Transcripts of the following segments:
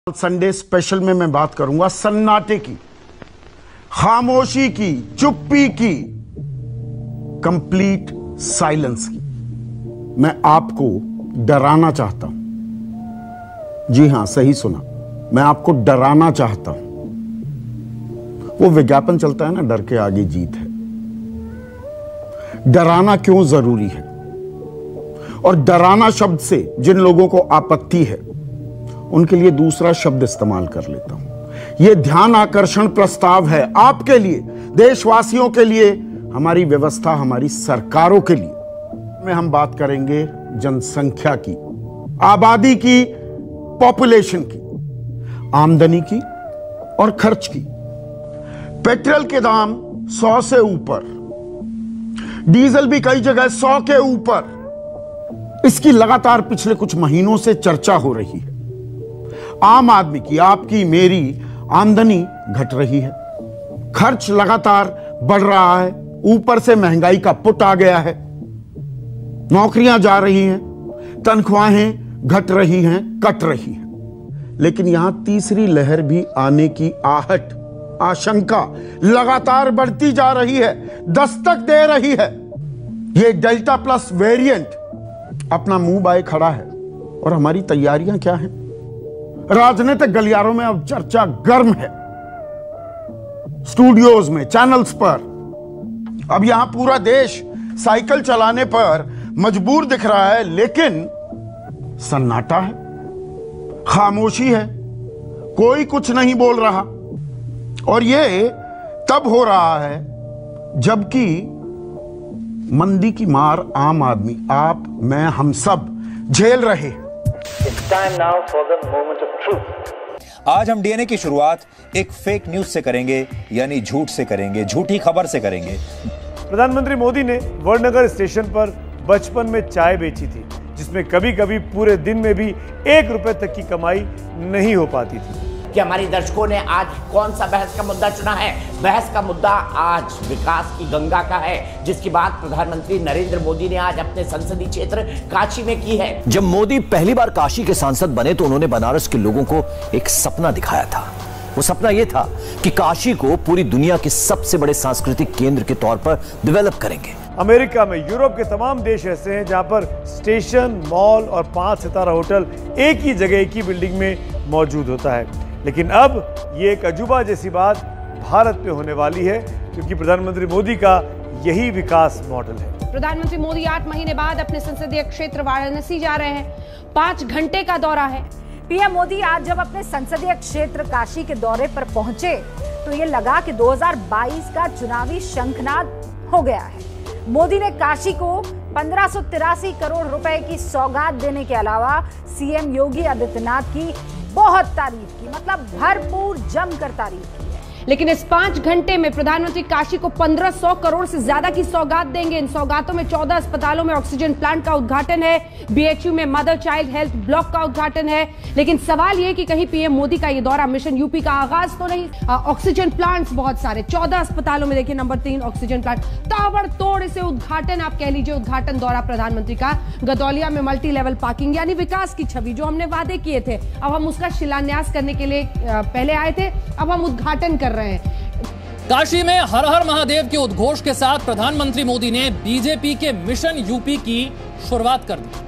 Sunday special में मैं बात करूंगा सन्नाटे की, खामोशी की, चुप्पी की, कंप्लीट साइलेंस की। मैं आपको डराना चाहता हूं। जी हां, सही सुना, मैं आपको डराना चाहता हूं। वो विज्ञापन चलता है ना, डर के आगे जीत है। डराना क्यों जरूरी है, और डराना शब्द से जिन लोगों को आपत्ति है उनके लिए दूसरा शब्द इस्तेमाल कर लेता हूं। यह ध्यान आकर्षण प्रस्ताव है आपके लिए, देशवासियों के लिए, हमारी व्यवस्था, हमारी सरकारों के लिए। में हम बात करेंगे जनसंख्या की, आबादी की, पॉपुलेशन की, आमदनी की और खर्च की। पेट्रोल के दाम 100 से ऊपर, डीजल भी कई जगह 100 के ऊपर। इसकी लगातार पिछले कुछ महीनों से चर्चा हो रही है। आम आदमी की, आपकी, मेरी आमदनी घट रही है, खर्च लगातार बढ़ रहा है, ऊपर से महंगाई का पुट आ गया है, नौकरियां जा रही हैं, तनख्वाहें घट रही हैं, कट रही हैं। लेकिन यहां तीसरी लहर भी आने की आहट, आशंका लगातार बढ़ती जा रही है, दस्तक दे रही है। यह डेल्टा प्लस वेरिएंट अपना मुंह बाए खड़ा है, और हमारी तैयारियां क्या हैं? राजनीतिक गलियारों में अब चर्चा गर्म है, स्टूडियोज में, चैनल्स पर। अब यहां पूरा देश साइकिल चलाने पर मजबूर दिख रहा है, लेकिन सन्नाटा है, खामोशी है, कोई कुछ नहीं बोल रहा। और यह तब हो रहा है जबकि मंदी की मार आम आदमी, आप, मैं, हम सब झेल रहे हैं। It's time now for the moment of truth. आज हम डीएनए की शुरुआत एक फेक न्यूज से करेंगे, यानी झूठ से करेंगे, झूठी खबर से करेंगे। प्रधानमंत्री मोदी ने वडनगर स्टेशन पर बचपन में चाय बेची थी, जिसमें कभी कभी पूरे दिन में भी 1 रुपए तक की कमाई नहीं हो पाती थी। कि हमारी दर्शकों ने आज कौन सा बहस का मुद्दा चुना है? बहस का मुद्दा आज विकास की गंगा का है, जिसकी बात प्रधानमंत्री नरेंद्र मोदी ने आज अपने संसदीय क्षेत्र काशी में की है। जब मोदी पहली बार काशी के सांसद बने तो उन्होंने बनारस के लोगों को एक सपना दिखाया था। वो सपना यह था कि काशी को पूरी दुनिया के सबसे बड़े सांस्कृतिक केंद्र के तौर पर डेवलप करेंगे। अमेरिका में, यूरोप के तमाम देश ऐसे हैं जहां पर स्टेशन, मॉल और 5 सितारा होटल एक ही जगह, एक ही बिल्डिंग में मौजूद होता है। लेकिन अब ये एक अजूबा जैसी बात भारत में होने वाली है, क्योंकि प्रधानमंत्री मोदी का यही विकास मॉडल है। प्रधानमंत्री मोदी 8 महीने बाद अपने संसदीय क्षेत्र वाराणसी जा रहे हैं। 5 घंटे का दौरा है। पीएम मोदी आज जब अपने संसदीय क्षेत्र काशी के दौरे पर पहुंचे तो ये लगा कि 2022 का चुनावी शंखनाद हो गया है। मोदी ने काशी को 1583 करोड़ रुपए की सौगात देने के अलावा सीएम योगी आदित्यनाथ की बहुत तारीफ की, मतलब भरपूर जमकर तारीफ की है। लेकिन इस 5 घंटे में प्रधानमंत्री काशी को 1500 करोड़ से ज्यादा की सौगात देंगे। इन सौगातों में 14 अस्पतालों में ऑक्सीजन प्लांट का उद्घाटन है, बीएचयू में मदर चाइल्ड हेल्थ ब्लॉक का उद्घाटन है। लेकिन सवाल यह कि कहीं पीएम मोदी का यह दौरा मिशन यूपी का आगाज तो नहीं? ऑक्सीजन प्लांट्स बहुत सारे, 14 अस्पतालों में देखिए, नंबर 3 ऑक्सीजन प्लांट, ताबड़तोड़ इसे उद्घाटन, आप कह लीजिए उद्घाटन दौरा प्रधानमंत्री का। गदौलिया में मल्टी लेवल पार्किंग, यानी विकास की छवि जो हमने वादे किए थे, अब हम उसका शिलान्यास करने के लिए पहले आए थे, अब हम उद्घाटन कर रहे हैं। काशी में हर हर महादेव के उद्घोष के साथ प्रधानमंत्री मोदी ने बीजेपी के मिशन यूपी की शुरुआत कर दी।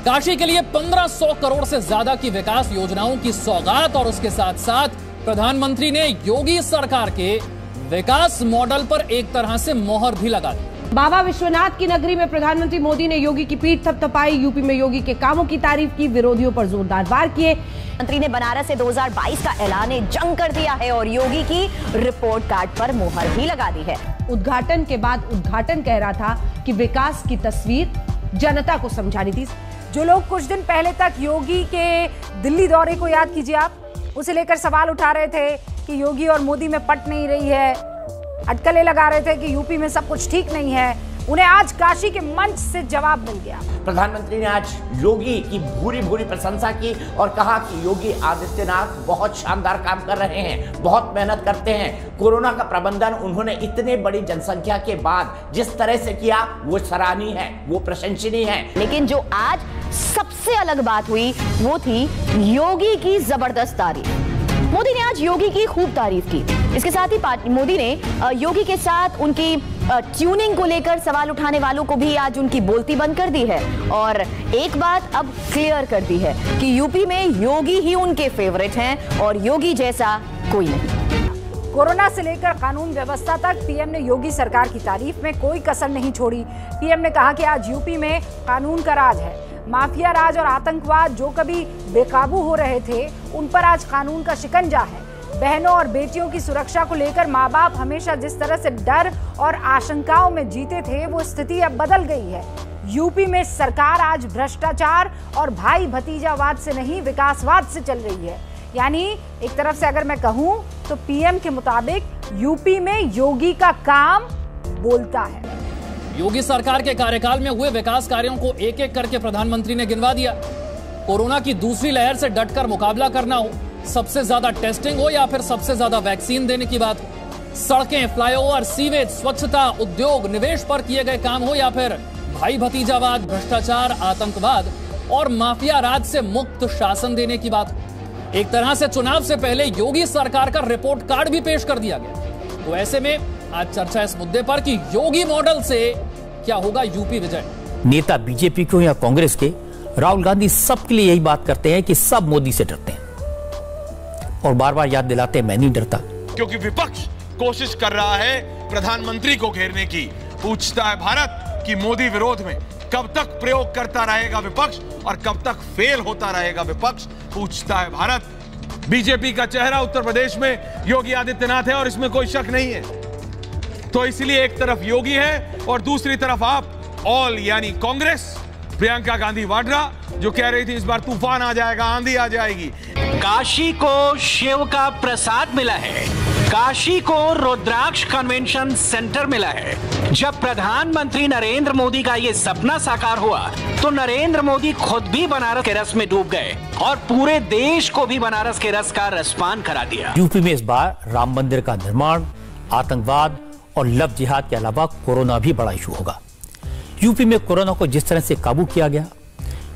काशी के लिए 1500 करोड़ से ज्यादा की विकास योजनाओं की सौगात, और उसके साथ साथ प्रधानमंत्री ने योगी सरकार के विकास मॉडल पर एक तरह से मोहर भी लगा दी। बाबा विश्वनाथ की नगरी में प्रधानमंत्री मोदी ने योगी की पीठ थपथपाई, यूपी में योगी के कामों की तारीफ की, विरोधियों पर जोरदार वार किए। मंत्री ने बनारस से 2022 का ऐलान जंग कर दिया है और योगी की रिपोर्ट कार्ड पर मोहर भी लगा दी है। उद्घाटन के बाद उद्घाटन कह रहा था कि विकास की तस्वीर जनता को समझानी थी। जो लोग कुछ दिन पहले तक योगी के दिल्ली दौरे को याद कीजिए आप, उसे लेकर सवाल उठा रहे थे कि योगी और मोदी में पट नहीं रही है, अटकलें लगा रहे थे कि यूपी में सब कुछ ठीक नहीं है, उन्हें आज काशी के मंच से जवाब मिल गया। प्रधानमंत्री ने आज योगी की भूरी भूरी प्रशंसा की और कहा कि योगी आदित्यनाथ बहुत शानदार काम कर रहे हैं, बहुत मेहनत करते हैं। कोरोना का प्रबंधन उन्होंने इतने बड़ी जनसंख्या के बाद जिस तरह से किया, वो सराहनीय है, वो प्रशंसनीय है। लेकिन जो आज सबसे अलग बात हुई वो थी योगी की जबरदस्त तारीफ। मोदी ने आज योगी की खूब तारीफ की। इसके साथ ही मोदी ने योगी के साथ उनकी ट्यूनिंग को लेकर सवाल उठाने वालों को भी आज उनकी बोलती बंद कर दी है और एक बात अब क्लियर कर दी है कि यूपी में योगी ही उनके फेवरेट हैं और योगी जैसा कोई नहीं। कोरोना से लेकर कानून व्यवस्था तक पीएम ने योगी सरकार की तारीफ में कोई कसर नहीं छोड़ी। पीएम ने कहा कि आज यूपी में कानून का राज है। माफिया राज और आतंकवाद जो कभी बेकाबू हो रहे थे उन पर आज कानून का शिकंजा है। बहनों और बेटियों की सुरक्षा को लेकर माँ बाप हमेशा जिस तरह से डर और आशंकाओं में जीते थे वो स्थिति अब बदल गई है। यूपी में सरकार आज भ्रष्टाचार और भाई भतीजावाद से नहीं विकासवाद से चल रही है। यानी एक तरफ से अगर मैं कहूं तो पीएम के मुताबिक यूपी में योगी का काम बोलता है। योगी सरकार के कार्यकाल में हुए विकास कार्यों को एक एक करके प्रधानमंत्री ने गिनवा दिया। कोरोना की दूसरी लहर से डटकर मुकाबला करना हो, सबसे ज्यादा टेस्टिंग हो या फिर सबसे ज्यादा वैक्सीन देने की बात हो, सड़कें, फ्लाईओवर, सीवेज, स्वच्छता, उद्योग, निवेश पर किए गए काम हो या फिर भाई भतीजावाद, भ्रष्टाचार, आतंकवाद और माफिया राज से मुक्त शासन देने की बात हो। एक तरह से चुनाव से पहले योगी सरकार का रिपोर्ट कार्ड भी पेश कर दिया गया। तो ऐसे में आज चर्चा इस मुद्दे पर कि योगी मॉडल से क्या होगा यूपी विजय। नेता बीजेपी को या कांग्रेस के, राहुल गांधी सबके लिए यही बात करते हैं कि सब मोदी से डरते हैं और बार बार याद दिलाते हैं मैं नहीं डरता। क्योंकि विपक्ष कोशिश कर रहा है प्रधानमंत्री को घेरने की। पूछता है भारत कि मोदी विरोध में कब तक प्रयोग करता रहेगा विपक्ष और कब तक फेल होता रहेगा विपक्ष। पूछता है भारत। बीजेपी का चेहरा उत्तर प्रदेश में योगी आदित्यनाथ है और इसमें कोई शक नहीं है। तो इसलिए एक तरफ योगी है और दूसरी तरफ आप ऑल यानी कांग्रेस, प्रियंका गांधी वाड्रा जो कह रही थी इस बार तूफान आ जाएगा, आंधी आ जाएगी। काशी को शिव का प्रसाद मिला है, काशी को रुद्राक्ष कन्वेंशन सेंटर मिला है। जब प्रधानमंत्री नरेंद्र मोदी का ये सपना साकार हुआ तो नरेंद्र मोदी खुद भी बनारस के रस में डूब गए और पूरे देश को भी बनारस के रस का रसपान करा दिया। यूपी में इस बार राम मंदिर का निर्माण, आतंकवाद और लव जिहाद के अलावा कोरोना भी बड़ा इशू होगा। यूपी में कोरोना को जिस तरह से काबू किया गया,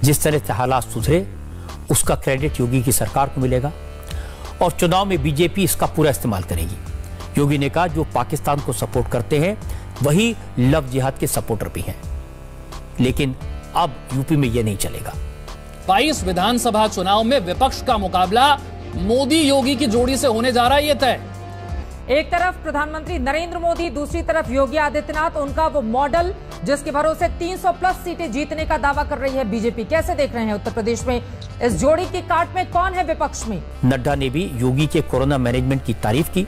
जिस तरह से हालात सुधरे, उसका क्रेडिट योगी की सरकार को मिलेगा और चुनाव में बीजेपी इसका पूरा इस्तेमाल करेगी। योगी ने कहा जो पाकिस्तान को सपोर्ट करते हैं वही लव जिहाद के सपोर्टर भी हैं, लेकिन अब यूपी में यह नहीं चलेगा। 22 विधानसभा चुनाव में विपक्ष का मुकाबला मोदी योगी की जोड़ी से होने जा रहा है, ये तय। एक तरफ प्रधानमंत्री नरेंद्र मोदी, दूसरी तरफ योगी आदित्यनाथ, उनका वो मॉडल जिसके भरोसे 300 प्लस सीटें जीतने का दावा कर रही है बीजेपी। कैसे देख रहे हैं उत्तर प्रदेश में इस जोड़ी की काट में कौन है विपक्ष में? नड्डा ने भी योगी के कोरोना मैनेजमेंट की तारीफ की।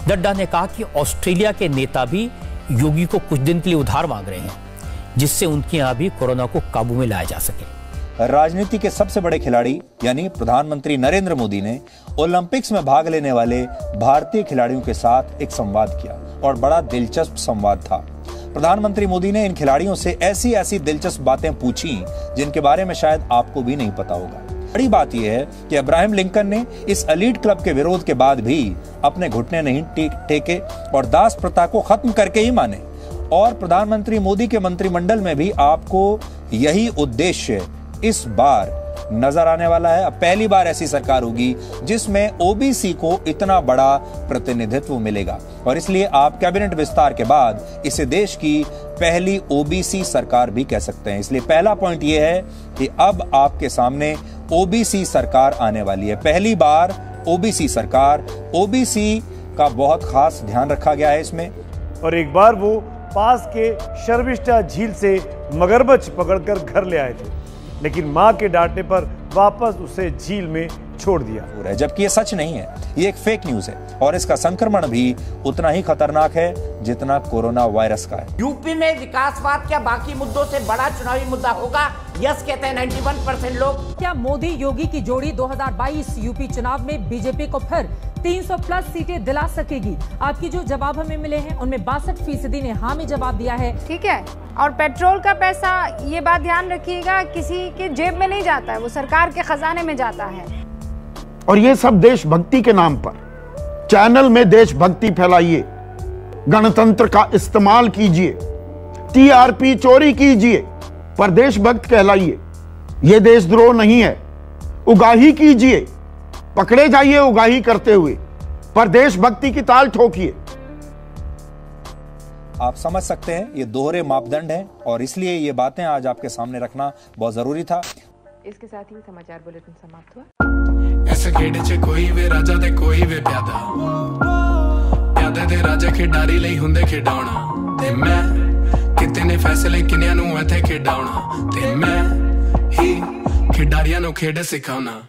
नड्डा ने कहा कि ऑस्ट्रेलिया के नेता भी योगी को कुछ दिन के लिए उधार मांग रहे हैं, जिससे उनके यहां भी कोरोना को काबू में लाया जा सके। राजनीति के सबसे बड़े खिलाड़ी यानी प्रधानमंत्री नरेंद्र मोदी ने ओलंपिक्स में भाग लेने वाले भारतीय खिलाड़ियों के साथ एक संवाद किया और बड़ा दिलचस्प संवाद था। प्रधानमंत्री मोदी ने इन खिलाड़ियों से ऐसी ऐसी दिलचस्प बातें पूछी जिनके बारे में शायद आपको भी नहीं पता होगा। बड़ी बात यह है कि अब्राहम लिंकन ने इस एलीट क्लब के विरोध के बाद भी अपने घुटने नहीं टेके और दास प्रथा को खत्म करके ही माने। और प्रधानमंत्री मोदी के मंत्रिमंडल में भी आपको यही उद्देश्य इस बार नजर आने वाला है। अब पहली बार ऐसी सरकार होगी जिसमें ओबीसी को इतना बड़ा प्रतिनिधित्व मिलेगा और इसलिए आप कैबिनेट विस्तार के बाद इसे देश की पहली ओबीसी सरकार भी कह सकते हैं। इसलिए पहला पॉइंट यह है कि अब आपके सामने ओबीसी सरकार आने वाली है। पहली बार ओबीसी सरकार, ओबीसी का बहुत खास ध्यान रखा गया है इसमें। और एक बार वो पास के शर्मिष्ठा झील से मगरमच्छ पकड़कर घर ले आए थे, लेकिन मां के डांटने पर वापस उसे झील में छोड़ दिया। जबकि ये सच नहीं है, ये एक फेक न्यूज है और इसका संक्रमण भी उतना ही खतरनाक है जितना कोरोना वायरस का है। यूपी में विकासवाद क्या बाकी मुद्दों से बड़ा चुनावी मुद्दा होगा? यस कहते हैं 91% लोग। क्या मोदी योगी की जोड़ी 2022 यूपी चुनाव में बीजेपी को फिर 300 प्लस सीटें दिला सकेगी? आपकी जो जवाब हमें मिले हैं उनमें 62% ने हाँ में जवाब दिया है। ठीक है, और पेट्रोल का पैसा, ये बात ध्यान रखिएगा, किसी के जेब में नहीं जाता है, वो सरकार के खजाने में जाता है। और ये सब देशभक्ति के नाम पर चैनल में देशभक्ति फैलाइए, गणतंत्र का इस्तेमाल कीजिए, टीआरपी चोरी कीजिए, पर देशभक्त कहलाइए। यह देशद्रोह नहीं है। उगाही कीजिए, पकड़े जाइए उगाही करते हुए, पर देशभक्ति की ताल ठोकिए। आप समझ सकते हैं ये दोहरे मापदंड हैं और इसलिए ये बातें आज आपके सामने रखना बहुत जरूरी था। इसके साथ ही समाचार बुलेटिन समाप्त हुआ। ऐसे खेड़े च कोई वे राजा ते कोई वे प्यादा, प्यादे ते राजा खिडारी लई हुंदे खिडाउणा, ते मैं किते ने फैसले किन्यां नूं इत्थे खिडाउणा, ते मैं ही खिडारियां नूं खेड सिखाउणा।